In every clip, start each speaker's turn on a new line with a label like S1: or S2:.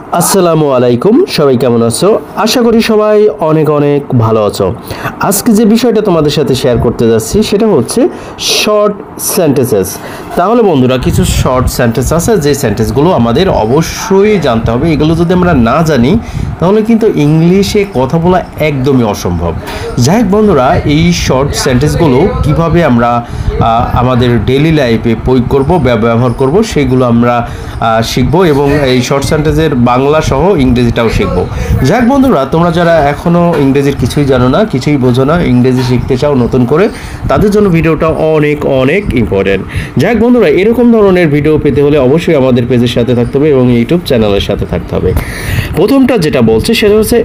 S1: আসসালামু আলাইকুম, সবাই কেমন আছো? আশা করি সবাই অনেক অনেক ভালো আছো। আজকে যে বিষয়টা তোমাদের সাথে শেয়ার করতে যাচ্ছি সেটা হচ্ছে শর্ট সেন্টেন্সেস। তাহলে বন্ধুরা, কিছু শর্ট সেন্টেন্স আছে যে সেন্টেন্সগুলো আমাদের অবশ্যই জানতে হবে। এগুলো যদি আমরা না জানি তাহলে কিন্তু ইংলিশে কথা বলা একদমই অসম্ভব। যাই হোক বন্ধুরা, এই শর্ট সেন্টেন্সগুলো কিভাবে আমরা আমাদের ডেইলি লাইফে প্রয়োগ করব, ব্যবহার করব, সেগুলো আমরা শিখবো এবং এই শর্ট সেন্টেন্সের বাংলা সহ ইংরেজিটাও শিখবো। যাক বন্ধুরা, তোমরা যারা এখনও ইংরেজির কিছুই জানো না, কিছুই বোঝো না, ইংরেজি শিখতে চাও নতুন করে, তাদের জন্য ভিডিওটা অনেক অনেক ইম্পর্টেন্ট। যাক বন্ধুরা, এরকম ধরনের ভিডিও পেতে হলে অবশ্যই আমাদের পেজের সাথে থাকতে হবে এবং ইউটিউব চ্যানেলের সাথে থাকতে হবে। প্রথমটা যেটা বলছে সেটা হচ্ছে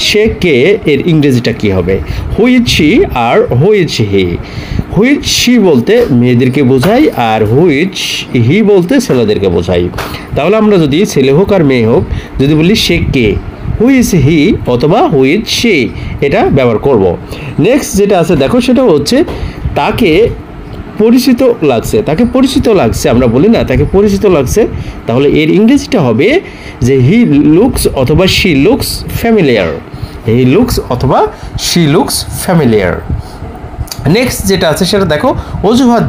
S1: সে কে এর ইংরেজিটা কি হবে? Which she or which he. Which she বলতে মেয়েদেরকে বোঝাই আর হুইচ হি বলতে ছেলেদেরকে বোঝাই। তাহলে আমরা যদি ছেলে হোক আর মেয়ে হোক, যদি বলি সে কে, হুইচ হি অথবা হুইচ শি, এটা ব্যবহার করব। নেক্সট যেটা আছে দেখো, সেটা হচ্ছে তাকে পরিচিত লাগছে, আমরা বলি না তাকে পরিচিত লাগছে, তাহলে এর ইংরেজিটা হবে যে হি লুকস অথবা she looks familiar. He looks অথবা শি লুকস ফ্যামিলিয়ার। নেক্সট যেটা আছে সেটা দেখো, অজুহাত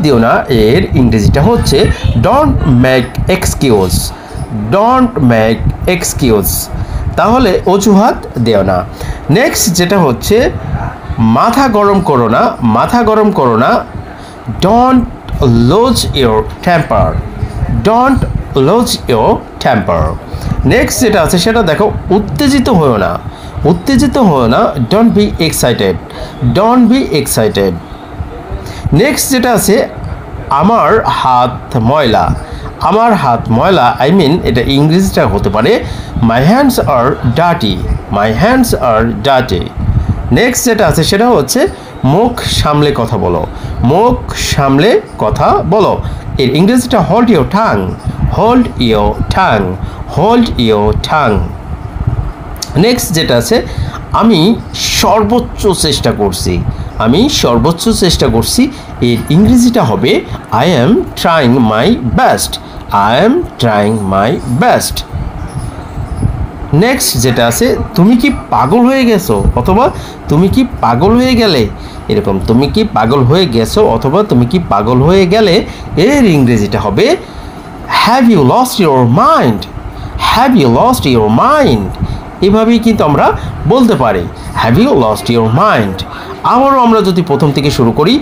S1: দিও না এর ইংরেজিটা হচ্ছে ডোন্ট মেক এক্সকিউজ। তাহলে অজুহাত দিও না। নেক্সট যেটা হচ্ছে মাথা গরম করো না, don't lose your temper. Next যেটা আছে সেটা দেখো, উত্তেজিত হও না, ডোন্ট বি এক্সাইটেড। নেক্সট যেটা আছে আমার হাত ময়লা, আই মিন এটা ইংরেজিটা হতে পারে মাই হ্যান্ডস আর ডার্টি। নেক্সট যেটা আছে সেটা হচ্ছে মুখ সামলে কথা বলো। এর ইংরেজিটা হোল্ড ইওর টাং। নেক্সট যেটা আছে আমি সর্বোচ্চ চেষ্টা করছি। এর ইংরেজিটা হবে I am trying my best. Next যেটা আছে তুমি কি পাগল হয়ে গেছো অথবা তুমি কি পাগল হয়ে গেলে, এরকম তুমি কি পাগল হয়ে গেছো অথবা তুমি কি পাগল হয়ে গেলে, এর ইংরেজিটা হবে have you lost your mind. এভাবেই কিন্তু আমরা বলতে পারি have you lost your mind. আবারও আমরা যদি প্রথম থেকে শুরু করি,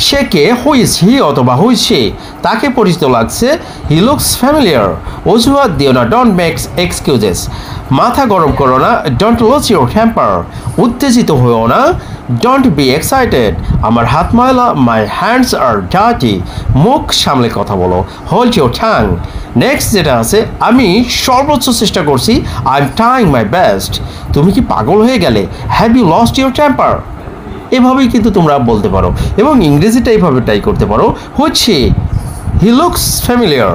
S1: সে কে, হুইজ হি অথবা হুইজ শি, তাকে পরিচিত লাগছে, হি লুকস ফ্যামিলিয়ার। অজুহাত দিও না, ডোন্ট মেক এক্সকিউজেস। মাথা গরম করো না, ডোন্ট লুজ ইওর টেম্পার। উত্তেজিত হও না, ডোন্ট বি এক্সাইটেড। আমার হাত ময়লা, মাই হ্যান্ডস আর ডার্টি। মুখ সামলে কথা বলো, হোল্ড ইওর টাং। নেক্সট যেটা আছে আমি সর্বোচ্চ চেষ্টা করছি, I am trying my best. তুমি কি পাগল হয়ে গেলে, have you lost your temper. এভাবেই কিন্তু তোমরা বলতে পারো এবং ইংরেজিটা এইভাবে ট্রাই করতে পারো, হচ্ছে he looks familiar,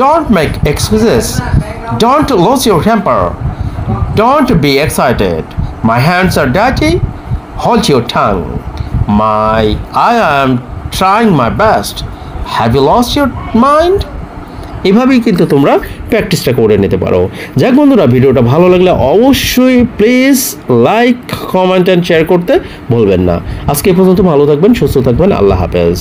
S1: don't make excuses, don't lose your temper, don't be excited, my hands are dirty, hold your tongue, I am trying my best, have you lost your mind. এভাবেই কিন্তু তোমরা প্র্যাকটিসটা করে নিতে পারো। যাক বন্ধুরা, ভিডিওটা ভালো লাগলে অবশ্যই please like, comment and share করতে ভুলবেন না। আজকে পর্যন্ত ভালো থাকবেন, সুস্থ থাকবেন, আল্লাহ হাফেজ।